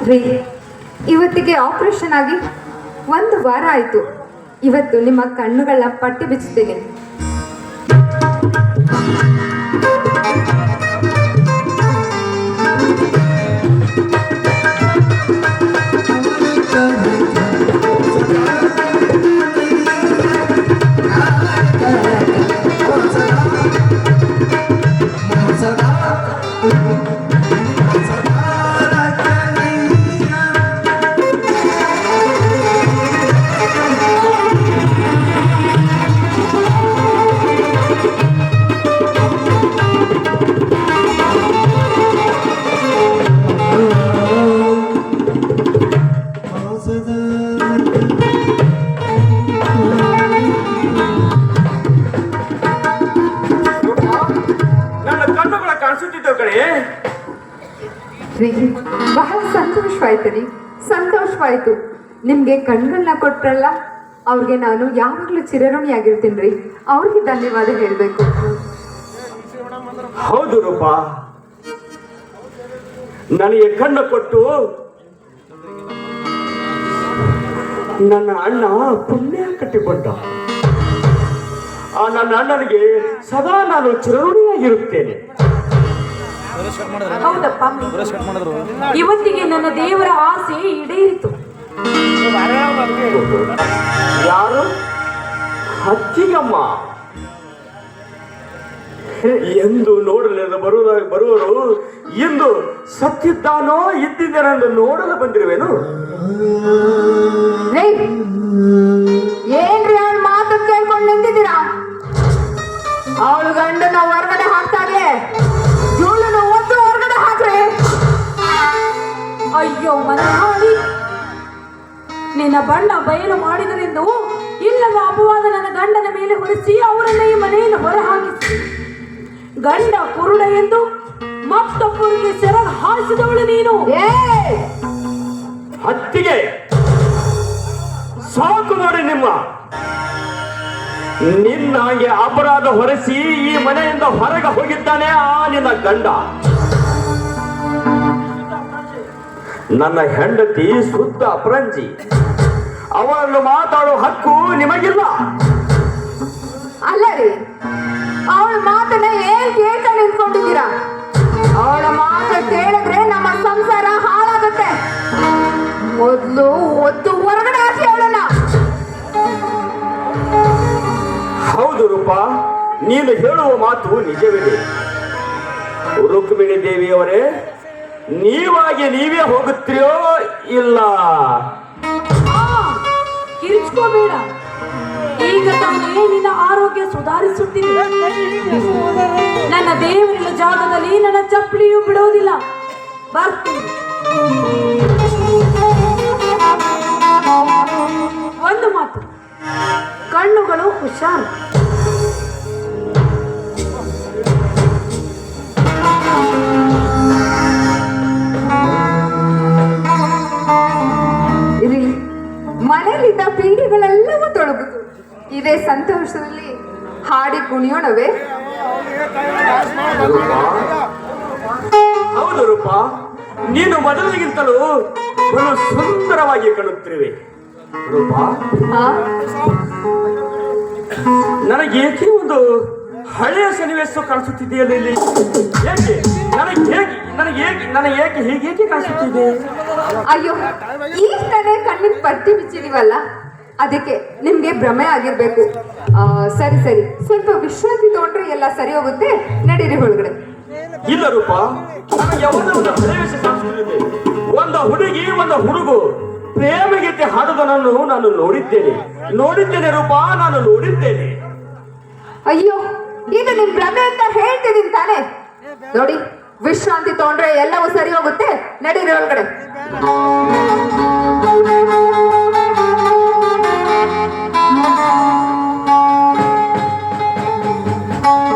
ರೀ, ಇವತ್ತಿಗೆ ಆಪರೇಷನ್ ಆಗಿ 1 ವಾರ ಆಯಿತು. ಇವತ್ತು ನಿಮ್ಮ ಕಣ್ಣುಗಳನ್ನ ಪಟ್ಟಿ ಬಿಚ್ಚುತ್ತೀನಿ. ಬಹಳ ಸಂತೋಷವಾಯ್ತು ರೀ, ಸಂತೋಷವಾಯ್ತು. ನಿಮ್ಗೆ ಕಣ್ಗಳನ್ನ ಕೊಟ್ರಲ್ಲ, ಅವ್ರಿಗೆ ನಾನು ಯಾವಾಗಲೂ ಚಿರಋಣಿಯಾಗಿರ್ತೀನಿ ರೀ. ಅವ್ರಿಗೆ ಧನ್ಯವಾದ ಹೇಳಬೇಕು. ಹೌದು ರೂಪ, ನನಗೆ ಕಣ್ಣು ಕೊಟ್ಟು ನನ್ನ ಅಣ್ಣ ಪುಣ್ಯ ಕಟ್ಟಿಕೊಂಡ. ಆ ನನ್ನ ಅಣ್ಣನಿಗೆ ಸದಾ ನಾನು ಚಿರಋಣಿಯಾಗಿರುತ್ತೇನೆ. ಹೌದಪ್ಪ, ಇವತ್ತಿಗೆ ನನ್ನ ದೇವರ ಆಸೆ ಈಡೇರಿತು. ಯಾರು? ಅತ್ತಿಗಮ್ಮ. ಎಂದು ನೋಡಲಿಲ್ಲ ಬರುವರು ಎಂದು ಸತ್ತಿದ್ದಾನೋ ಇದ್ದಿದ್ದೇನೆಂದು ನೋಡಲು ಬಂದಿರುವೆನು. ಏನ್ರಿ ಅವಳ ಮಾತು ಕೇಳ್ಕೊಂಡು ನಿಂತಿದ್ದೀರಾ? ಅವಳು ಗಂಡನ ಹೊರಗಡೆ ಹಾಕ್ತಾಗೆ, ಜೂಳನ ಒದ್ದು ಹೊರಗಡೆ ಹಾಕ್ರಿ. ಅಯ್ಯೋ ಮನಹಾರಿ, ನಿನ್ನ ಬಣ್ಣ ಬಯಲು ಮಾಡಿದರೆಂದು ಇಲ್ಲದ ಅಪವಾದ ನನ್ನ ಗಂಡನ ಮೇಲೆ ಹೊರಿಸಿ ಅವರನ್ನ ಈ ಮನೆಯಿಂದ ಹೊರ ಹಾಕಿಸಿ, ಗಂಡ ಕುರುಡ ಎಂದು ಮತ್ತೊಬ್ಬರಿಗೆ ಸೆರಗ ಹಾಸಿದವಳು ನೀನು. ಹತ್ತಿಗೆ ಸಾಕು ನೋಡಿ ನಿಮ್ಮ ನಿನ್ನಾಗೆ ಅಪರಾಧ ಹೊರಿಸಿ ಈ ಮನೆಯಿಂದ ಹೊರಗೆ ಹೋಗಿದ್ದಾನೆ ಆ ನಿನ್ನ ಗಂಡ. ನನ್ನ ಹೆಂಡತಿ ಶುದ್ಧ ಅಪರಂಜಿ, ಅವಳನ್ನು ಮಾತಾಡೋ ಹಕ್ಕು ನಿಮಗಿಲ್ಲ. ಅಲ್ಲ ರೀ, ಅವಳ ಮಾತನ್ನ ಏನ್ ಕೇಳ್ತಾ ನಿಂತ್ಕೊಂಡಿದ್ದೀರಾ? ಅವಳ ಮಾತು ಕೇಳಿದ್ರೆ ನಮ್ಮ ಸಂಸಾರ ಹಾಳಾಗುತ್ತೆ. ಮೊದಲು ಒತ್ತು ಹೊರಗಡೆ ಹಾಕಿ ಅವಳನ್ನ. ಹೌದು ರೂಪ, ನೀನು ಹೇಳುವ ಮಾತು ನಿಜವಿದೆ. ರುಕ್ಮಿಣಿ ದೇವಿಯವರೇ, ನೀವಾಗಿ ನೀವೇ ಹೋಗುತ್ತೀರೋ ಇಲ್ಲ? ಕಿರಿಚ್ಕೋಬೇಡ, ಈಗ ತಾನೇ ನಿನ್ನ ಆರೋಗ್ಯ ಸುಧಾರಿಸುತ್ತಿದೆ. ನನ್ನ ದೇವರಿನ ಜಾಗದಲ್ಲಿ ನನ್ನ ಚಪ್ಪಲಿಯೂ ಬಿಡುವುದಿಲ್ಲ. ಬರ್ತೀನಿ. ಒಂದು ಮಾತು, ಕಣ್ಣುಗಳು ಹುಷಾರು. ಮನೆಯಲ್ಲಿದ್ದ ಪೀಡೆಗಳೆಲ್ಲವೂ ತೊಳಗುದು. ಇದೇ ಸಂತೋಷದಲ್ಲಿ ಹಾಡಿ ಕುಣಿಯೋಣವೇ? ಹೌದು ರೂಪ, ನೀನು ಮೊದಲಿಗಿಂತಲೂ ಬಹಳ ಸುಂದರವಾಗಿ ಕಾಣುತ್ತಿರುವೆ ರೂಪ. ನನಗೆ ಏಕೆ ಒಂದು ಹಳೆಯ ಸನ್ನಿವೇಶ ಕಾಣಿಸುತ್ತಿದೆಯಲ್ಲ ಇಲ್ಲಿ? ಏಕೆ ನನಗೆ ಏಕೆ ಹೀಗೇಕೆ ಕಾಣಿಸುತ್ತಿದೆ? ಅಯ್ಯೋ, ಈಗ ತಾನೇ ಕಣ್ಣಿನ ಪಟ್ಟಿ ಬಿಚ್ಚಿದೀವಲ್ಲ, ಅದಕ್ಕೆ ನಿಮ್ಗೆ ಭ್ರಮೆ ಆಗಿರ್ಬೇಕು. ಸರಿ ಸರಿ, ಸ್ವಲ್ಪ ವಿಶ್ರಾಂತಿ ತಗೊಂಡ್ರೆ ಎಲ್ಲ ಸರಿ ಹೋಗುತ್ತೆ. ನಡೀರಿ ಒಳಗಡೆ. ಇಲ್ಲ ರೂಪ, ನನಗೆ ಯಾವಾಗಲೂ ಒಂದು ಹಳೆಯ ಕಾಣಿಸುತ್ತಿದೆ. ಒಂದು ಹುಡುಗಿ ಒಂದು ಹುಡುಗು ಪ್ರೇಮ ಗೀತೆ ಹಾಡುವುದನ್ನು ನಾನು ನೋಡಿದ್ದೇನೆ ರೂಪ, ನಾನು ನೋಡಿದ್ದೇನೆ. ಅಯ್ಯೋ, ಇದು ನಿಮ್ ಭ್ರಮೆ ಅಂತ ಹೇಳ್ತಿದ್ದೀನಿ ತಾನೆ. ನೋಡಿ, ವಿಶ್ರಾಂತಿ ತಗೊಂಡ್ರೆ ಎಲ್ಲವೂ ಸರಿ ಹೋಗುತ್ತೆ. ನಡೀರಿ ಒಳಗಡೆ.